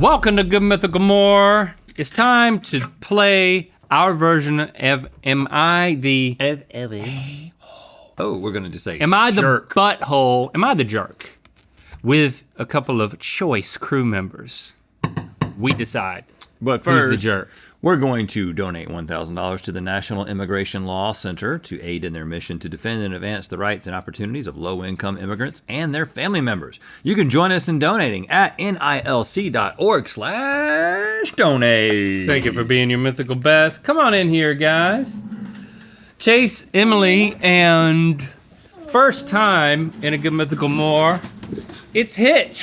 Welcome to Good Mythical More. It's time to play our version of Am I the Oh, we're gonna just say Am I the jerk. butthole? Am I the jerk? With a couple of choice crew members. We decide But who's first, the jerk. we're going to donate $1,000 to the National Immigration Law Center to aid in their mission to defend and advance the rights and opportunities of low-income immigrants and their family members. You can join us in donating at nilc.org/donate. Thank you for being your mythical best. Come on in here, guys. Chase, Emily, and first time in a Good Mythical More, it's Hitch.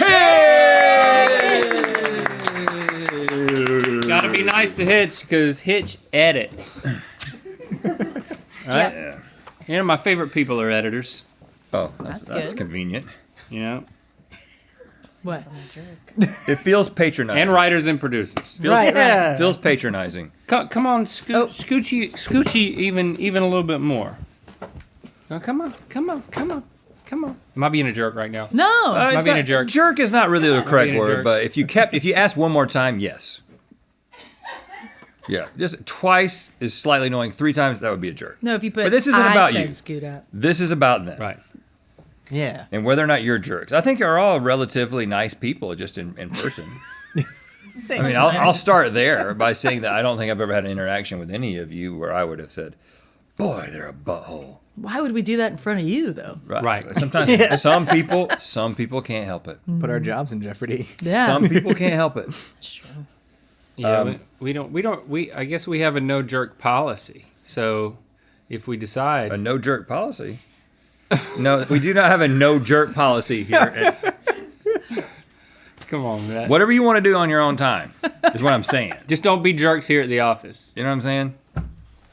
Gotta be nice to Hitch, because Hitch edits. Right? Yeah. You know, my favorite people are editors. Oh, that's good. convenient. You know? What? It feels patronizing. And writers and producers. Feels patronizing. Come on, scoochie even a little bit more. Oh, come on. Am I being a jerk right now? No. Am I It's being not- a jerk? Jerk is not really the correct being a word, jerk? but if you ask one more time, yes. Yeah, just twice is slightly annoying. 3 times, that would be a jerk. No, if you put But this isn't I about said you. Scoot up. This is about them. Right. Yeah. And whether or not you're jerks. I think you're all relatively nice people just in person. I mean, I'll start there by saying that I don't think I've ever had an interaction with any of you where I would have said, boy, they're a butthole. Why would we do that in front of you, though? Right. But sometimes some people can't help it. Put our jobs in jeopardy. Yeah. Some people can't help it. It's true. Yeah, I guess we have a no jerk policy. So if we decide A no jerk policy. No, we do not have a no jerk policy here. come on, man. Whatever you want to do on your own time is what I'm saying. Just don't be jerks here at the office. You know what I'm saying?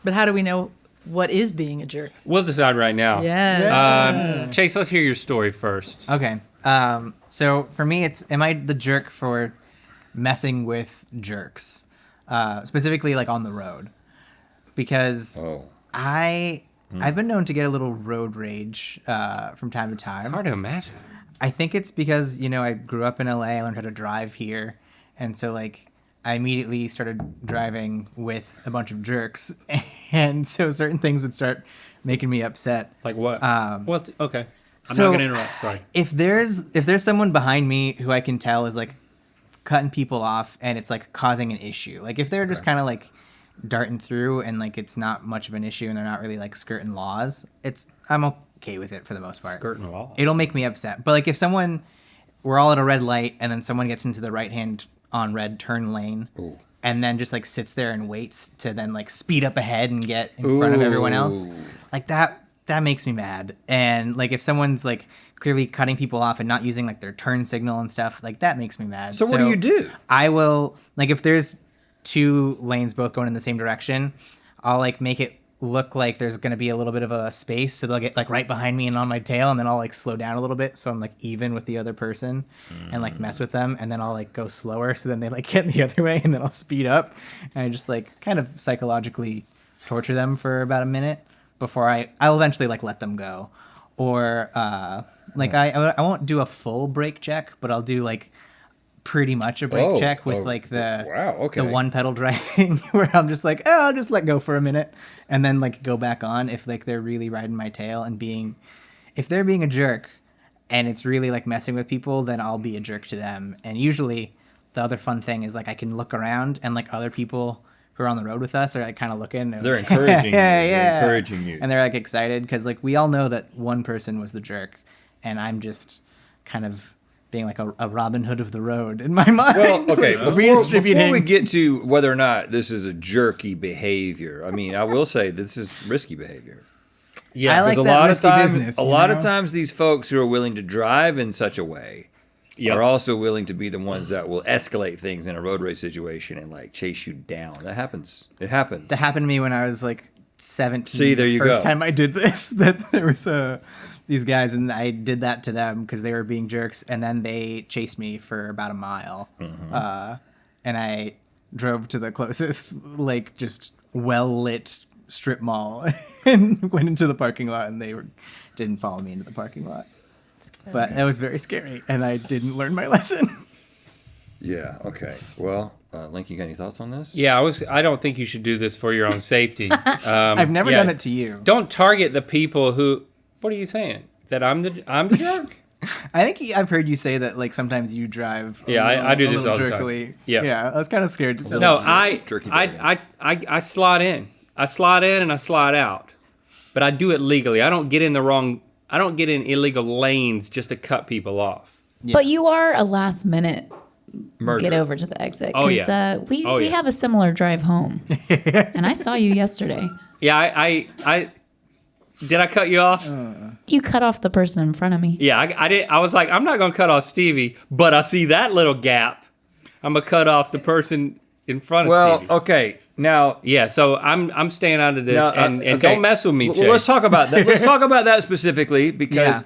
But how do we know what is being a jerk? We'll decide right now. Yes. Chase, let's hear your story first. Okay. So for me, am I the jerk for messing with jerks, specifically like on the road? Because Oh. I've been known to get a little road rage from time to time. It's hard to imagine. I think it's because, I grew up in LA, I learned how to drive here. And so like I immediately started driving with a bunch of jerks. And so certain things would start making me upset. Like what? What? Okay. I'm so not gonna interrupt. Sorry. If there's someone behind me who I can tell is like cutting people off and it's like causing an issue. Like if they're just kind of like darting through and like it's not much of an issue and they're not really like skirting laws, I'm okay with it for the most part. Skirting laws. It'll make me upset. But like if we're all at a red light and then someone gets into the right hand on red turn lane and then just like sits there and waits to then like speed up ahead and get in front of everyone else, like that makes me mad. And like if someone's like clearly cutting people off and not using like their turn signal and stuff, like that makes me mad. So what do you do? I will, like, if there's 2 lanes both going in the same direction, I'll like make it look like there's going to be a little bit of a space, so they'll get like right behind me and on my tail, and then I'll like slow down a little bit so I'm like even with the other person and like mess with them, and then I'll like go slower so then they like get the other way, and then I'll speed up and I just like kind of psychologically torture them for about a minute before I'll eventually like let them go. Or like I won't do a full brake check, but I'll do like pretty much a brake check with like the one pedal driving where I'm just like, I'll just let go for a minute and then like go back on if like they're really riding my tail and if they're being a jerk and it's really like messing with people, then I'll be a jerk to them. And usually the other fun thing is like I can look around and like other people who are on the road with us are like kind of looking. They're encouraging you. They're encouraging you. And they're like excited because like we all know that one person was the jerk and I'm just kind of being like a Robin Hood of the road in my mind. Well, okay, before Redistributing. we get to whether or not this is a jerky behavior, I mean, I will say this is risky behavior. Yeah. I like Because that risky business. a lot of times these folks who are willing to drive in such a way Yep. are also willing to be the ones that will escalate things in a road race situation and like chase you down. That happens. It happens. That happened to me when I was like 17. See, there you go. The first time I did this, that there was these guys, and I did that to them because they were being jerks, and then they chased me for about a mile. And I drove to the closest, like, just well-lit strip mall and went into the parking lot, and didn't follow me into the parking lot. But it was very scary, and I didn't learn my lesson. Yeah. Okay. Well, Link, you got any thoughts on this? Yeah, I don't think you should do this for your own safety. I've never done it to you. Don't target the people who. What are you saying? That I'm the jerk? I think I've heard you say that like sometimes you drive. Yeah, I do this all the time. jerkily. Yeah. Yeah. I was kind of scared to tell No, this. I slide in. I slide in and I slide out, but I do it legally. I don't get in illegal lanes just to cut people off. But you are a last minute Merger. get over to the exit. Oh, 'cause, yeah. We have a similar drive home. And I saw you yesterday. Yeah, I did I cut you off? You cut off the person in front of me. Yeah, I did. I was like, I'm not gonna cut off Stevie, but I see that little gap. I'm gonna cut off the person in front of Well, Stevie. okay. Now, Yeah, so I'm staying out of this, now, and okay. don't mess with me, Chase. Well, let's talk about that. Let's talk about that specifically because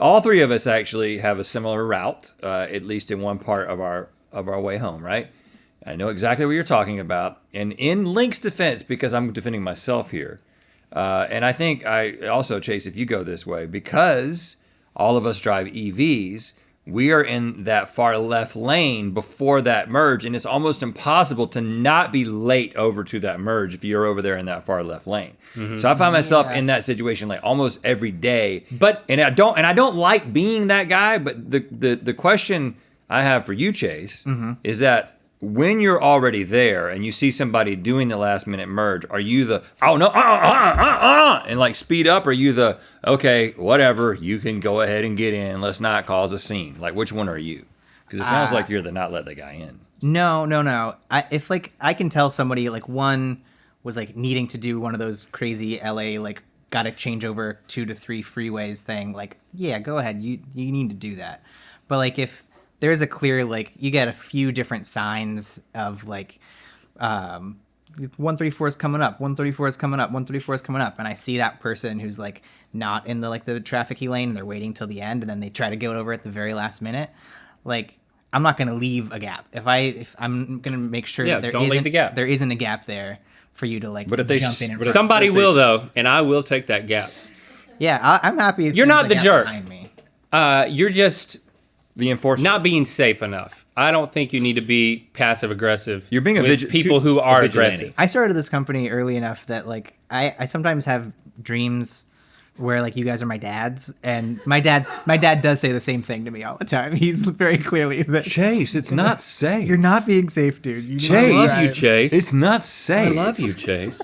all three of us actually have a similar route, at least in one part of our way home. Right? I know exactly what you're talking about, and in Link's defense, because I'm defending myself here, and I think I also, Chase, if you go this way, because all of us drive EVs. We are in that far left lane before that merge, and it's almost impossible to not be late over to that merge if you're over there in that far left lane. So I find myself in that situation like almost every day. But and I don't like being that guy. But the question I have for you, Chase, is that when you're already there and you see somebody doing the last minute merge, are you the and like speed up? Or are you the okay, whatever, you can go ahead and get in, let's not cause a scene? Like, which one are you? Because it sounds like you're the not let the guy in. No. If like I can tell somebody like one was like needing to do one of those crazy LA like got to change over 2 to 3 freeways thing, like yeah, go ahead, you need to do that. But like if there's a clear like you get a few different signs of like 134 is coming up, 134 is coming up, 134 is coming up, and I see that person who's like not in the like the trafficy lane and they're waiting till the end and then they try to go over at the very last minute, like I'm not going to leave a gap. If I'm going to make sure that don't leave the gap. there isn't a gap there for you to like But if they jump in. somebody will though, and I will take that gap. Yeah, I'm happy. You're not the jerk. Behind me. You're just The enforcer. not being safe enough. I don't think you need to be passive aggressive. You're being with people who are vigilante. aggressive. I started this company early enough that like I sometimes have dreams where like you guys are my dads, and my dad does say the same thing to me all the time. He's very clearly that Chase, it's not safe. you're not being safe, dude. You need to Chase. I love drive. you, Chase. It's not safe. I love you, Chase.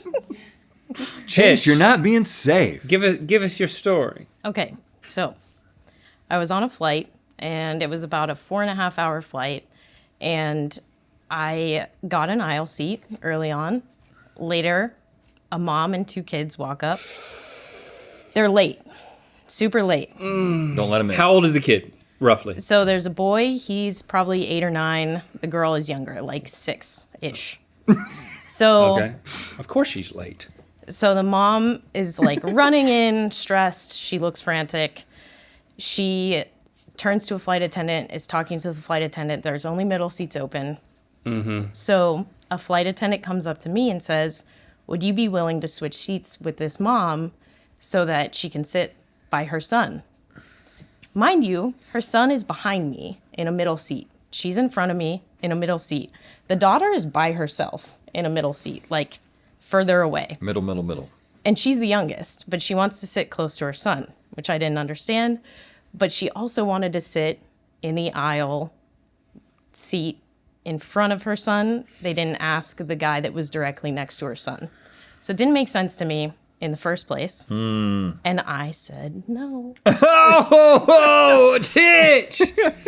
Chase, you're not being safe. Give us your story. Okay, so I was on a flight, and it was about a 4.5-hour flight, and I got an aisle seat early on. Later, a mom and 2 kids walk up. They're late, super late. Don't let him in. How old is the kid, roughly? So there's a boy, he's probably 8 or 9. The girl is younger, like 6-ish. So Okay. Of course she's late. So the mom is like running in, stressed. She looks frantic. She turns to a flight attendant, is talking to the flight attendant. There's only middle seats open. So a flight attendant comes up to me and says, would you be willing to switch seats with this mom so that she can sit by her son? Mind you, her son is behind me in a middle seat. She's in front of me in a middle seat. The daughter is by herself in a middle seat, like further away. Middle. And she's the youngest, but she wants to sit close to her son, which I didn't understand. But she also wanted to sit in the aisle seat in front of her son. They didn't ask the guy that was directly next to her son. So it didn't make sense to me in the first place. And I said, no. Oh, Titch!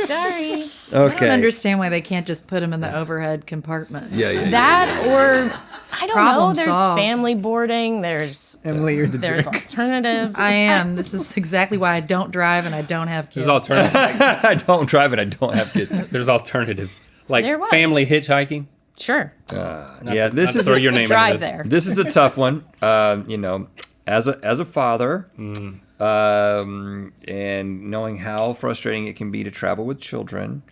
Sorry. I don't Okay. understand why they can't just put him in the overhead compartment. Yeah. That or, I don't know, Problem there's solved. family boarding, there's Emily, you're the there's jerk. alternatives. I am. This is exactly why I don't drive and I don't have kids. There's alternatives. I don't drive and I don't have kids. There's alternatives. Like There was. family hitchhiking. Sure. Yeah, this Not to is throw your name Drive in this. there. this is a tough one. You know, as a father, and knowing how frustrating it can be to travel with children.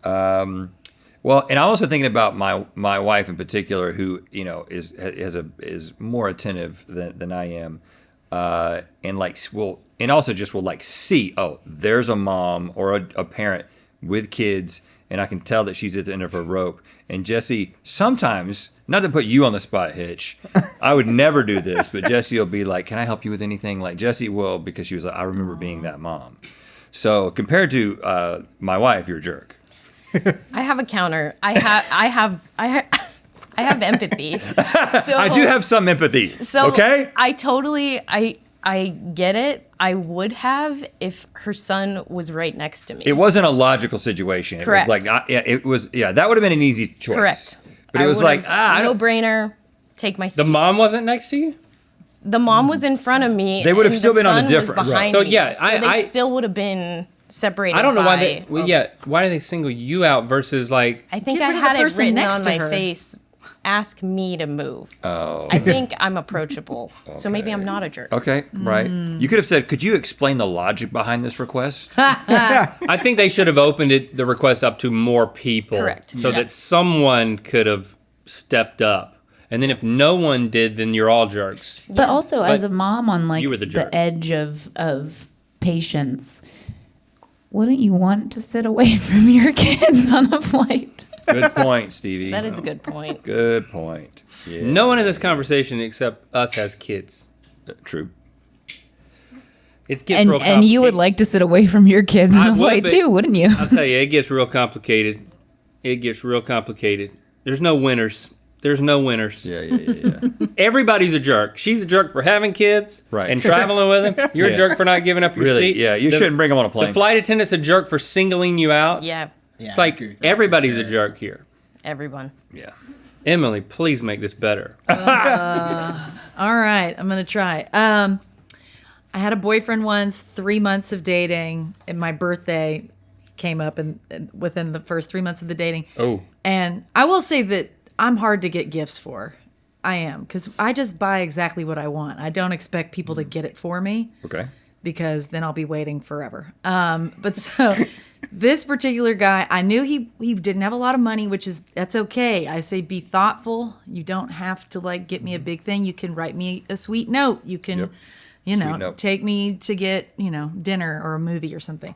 Well, and I'm also thinking about my wife in particular, who is more attentive than I am, and will like see, oh, there's a mom or a parent with kids, and I can tell that she's at the end of her rope. And Jesse, sometimes, not to put you on the spot, Hitch, I would never do this, but Jesse will be like, can I help you with anything? Like, Jesse will, because she was like, I remember being that mom. So compared to my wife, you're a jerk. I have a counter. I have empathy. So I do have some empathy. So okay? I get it. I would have if her son was right next to me. It wasn't a logical situation. Correct. It was like, that would have been an easy choice. Correct. But it was like, no brainer. Take my seat. The mom wasn't next to you? The mom was in front of me. They would have and still the been on a son was different- behind So, me. yeah, so they I still would have been separated. I don't know why by- why do they single you out versus like I think Get I rid of the had it person written next on to my her. face. Ask me to move. Oh. I think I'm approachable. So maybe I'm not a jerk. Okay, right. You could have said, could you explain the logic behind this request? I think they should have opened the request up to more people. Correct. So that someone could have stepped up. And then if no one did, then you're all jerks. But also, as But a mom on like you were the jerk. the edge of patience, wouldn't you want to sit away from your kids on a flight? Good point, Stevie. That is a good point. Good point. Yeah. No one in this conversation except us has kids. True. It gets real And you would complicated. like to sit away from your kids I on a would, flight but- too, wouldn't you? I'll tell you, it gets real complicated. It gets real complicated. There's no winners. There's no winners. Yeah. Everybody's a jerk. She's a jerk for having kids Right. and traveling with them. You're Yeah. a jerk for not giving up your Really? seat. Yeah, you The- shouldn't bring them on a The plane. flight attendant's a jerk for singling you out. Yeah, It's like everybody's a jerk here. everyone. Yeah. Emily, please make this better. All right, I'm gonna try. I had a boyfriend once, 3 months of dating, and my birthday came up and within the first 3 months of the dating. Oh. And I will say that I'm hard to get gifts for. I am, because I just buy exactly what I want. I don't expect people to get it for me, Okay. because then I'll be waiting forever. But so this particular guy, I knew he didn't have a lot of money, that's okay. I say be thoughtful. You don't have to like get me a big thing. You can write me a sweet note. You can, Yep. you know, Sweet note. take me to get, dinner or a movie or something.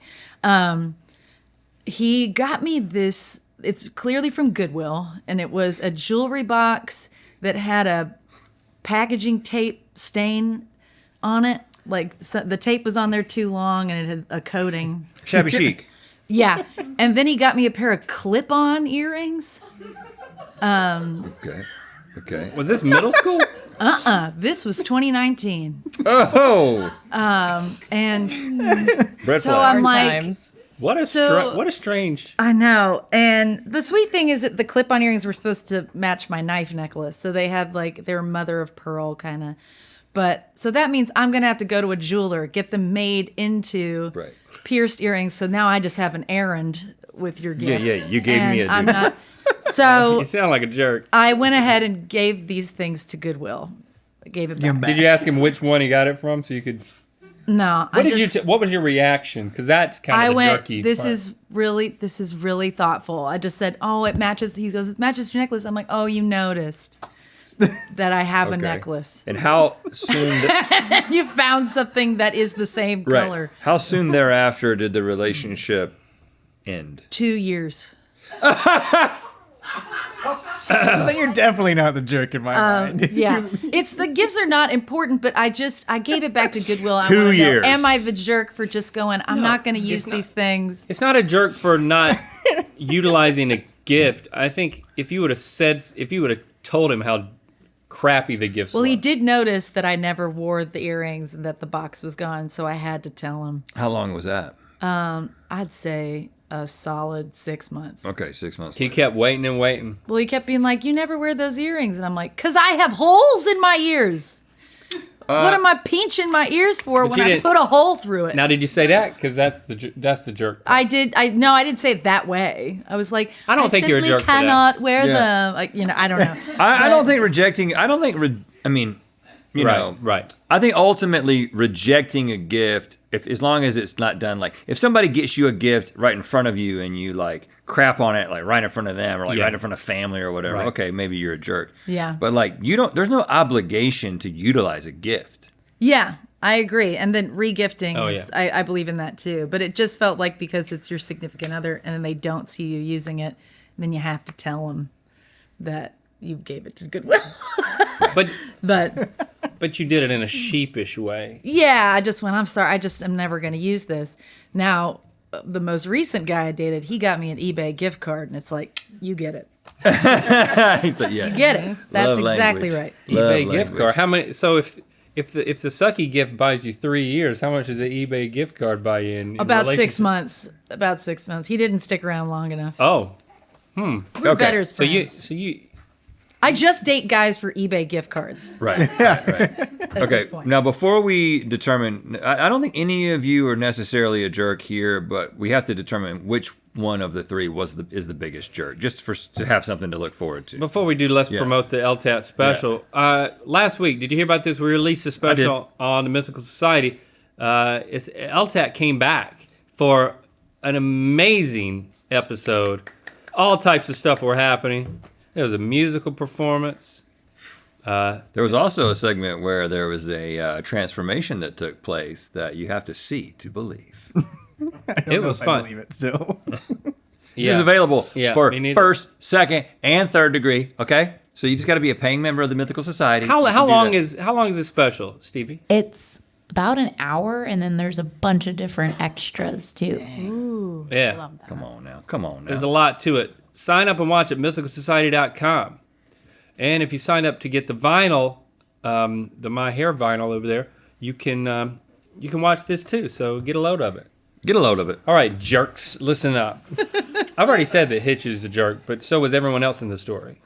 He got me this, it's clearly from Goodwill, and it was a jewelry box that had a packaging tape stain on it. Like the tape was on there too long and it had a coating. Shabby chic. Yeah. And then he got me a pair of clip-on earrings. Okay. Okay. Was this middle school? This was 2019. Oh! And Red so flag. I'm like, Times. What a So- what a strange. I know. And the sweet thing is that the clip-on earrings were supposed to match my knife necklace. So they had like, they were mother of pearl kind of. But so that means I'm going to have to go to a jeweler, get them made into Right. pierced earrings. So now I just have an errand with your gift. Yeah, you gave me And a I'm gift. not. So You sound like a jerk. I went ahead and gave these things to Goodwill. I gave it back. Did you ask him which one he got it from so you could? No, What did you? What was your reaction? Because that's kind I of the went, jerky. this part. is really thoughtful. I just said, oh, it matches. He goes, it matches your necklace. I'm like, oh, you noticed that I have a Okay. necklace. And how soon? You found something that is the same Right. color. How soon thereafter did the relationship end? 2 years. So then you're definitely not the jerk in my mind. Yeah. It's the gifts are not important, but I gave it back to Goodwill. I 2 wanna know, years. am I the jerk for just going, I'm not going to use not. these things? It's not a jerk for not utilizing a gift. I think if you would have told him how crappy the gifts Well, were. he did notice that I never wore the earrings and that the box was gone, so I had to tell him. How long was that? I'd say a solid 6 months. Okay, 6 months. He kept waiting and waiting. Well, he kept being like, you never wear those earrings. And I'm like, because I have holes in my ears. What am I pinching my ears for when you I didn't- put a hole through it? Now, did you say that? Because that's the jerk. I did. No, I didn't say it that way. I was like, I don't think you're a simply jerk for that. cannot wear Yeah. them. Like, I don't know. I don't think rejecting. I don't think. I mean, you know, Right. I think ultimately rejecting a gift, as long as it's not done like if somebody gets you a gift right in front of you and you like crap on it like right in front of them or like Yeah. right in front of family or whatever. Right. Okay, maybe you're a jerk. Yeah. But like you don't. There's no obligation to utilize a gift. Yeah. I agree. And then regifting, Oh, I believe in that too. But it just felt like because it's your significant other and then they don't see you using it, then you have to tell them that you gave it to Goodwill. But But you did it in a sheepish way. yeah, I just went, I'm sorry, I'm never going to use this. Now, the most recent guy I dated, he got me an eBay gift card, and it's like, you get it. He's like, yeah. You get it. That's Love exactly language. right. eBay Love gift language. card. How many? So if the sucky gift buys you 3 years, how much does the eBay gift card buy you in About 6 relationship? months. About 6 months. He didn't stick around long enough. Oh, We're okay. better as so friends. you. I just date guys for eBay gift cards Right. at Okay. this point. Now, before we determine, I don't think any of you are necessarily a jerk here, but we have to determine which one of the three is the biggest jerk, just to have something to look forward to. Before we do, let's promote the LTAT special. Last week, did you hear about this? We released a special on the Mythical Society. LTAT came back for an amazing episode. All types of stuff were happening. There was a musical performance. There was also a segment where there was a transformation that took place that you have to see to believe. It was I fun. believe it still. This Yeah. is available Yeah, for me neither. first, second, and third degree. Okay, so you just got to be a paying member of the Mythical Society. How You can do long that. is this special, Stevie? It's about an hour, and then there's a bunch of different extras too. Yeah. Come on now. Come on now. There's a lot to it. Sign up and watch at mythicalsociety.com. And if you sign up to get the vinyl, the My Hair vinyl over there, you can watch this too. So get a load of it. Get a load of it. All right, jerks, listen up. I've already said that Hitch is a jerk, but so was everyone else in the story.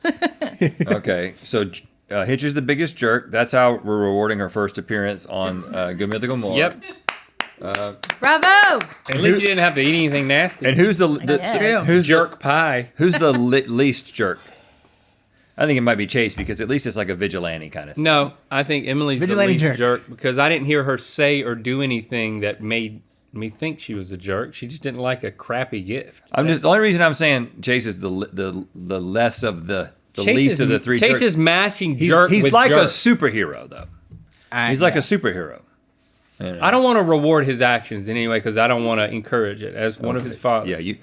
Okay, so Hitch is the biggest jerk. That's how we're rewarding her first appearance on Good Mythical More. Yep. Bravo! At least you didn't have to eat anything nasty. And who's the true. who's jerk pie? Who's the least jerk? I think it might be Chase because at least it's like a vigilante kind of thing. No, I think Emily's Vigilante the least jerk. jerk because I didn't hear her say or do anything that made me think she was a jerk. She just didn't like a crappy gift. The only reason I'm saying Chase is the less of the Chase least is, of the three Chase jerks. is matching He's jerk with like jerk. a superhero though. He's like a superhero. I don't want to reward his actions in any way because I don't want to encourage it as one of his fathers. Yeah, you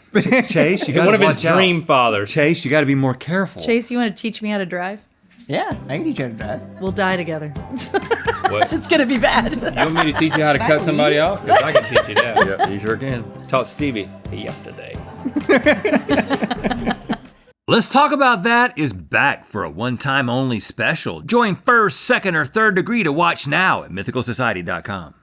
Chase, you got one to of his dream fathers. Chase, you got to be more careful. Chase, you want to teach me how to drive? Yeah, I can teach you how to drive. We'll die together. What? It's going to be bad. You want me to teach you how to cut somebody off? Because I can teach you that. Yeah, you sure can. Taught Stevie yesterday. Let's Talk About That is back for a one-time only special. Join first, second, or third degree to watch now at mythicalsociety.com.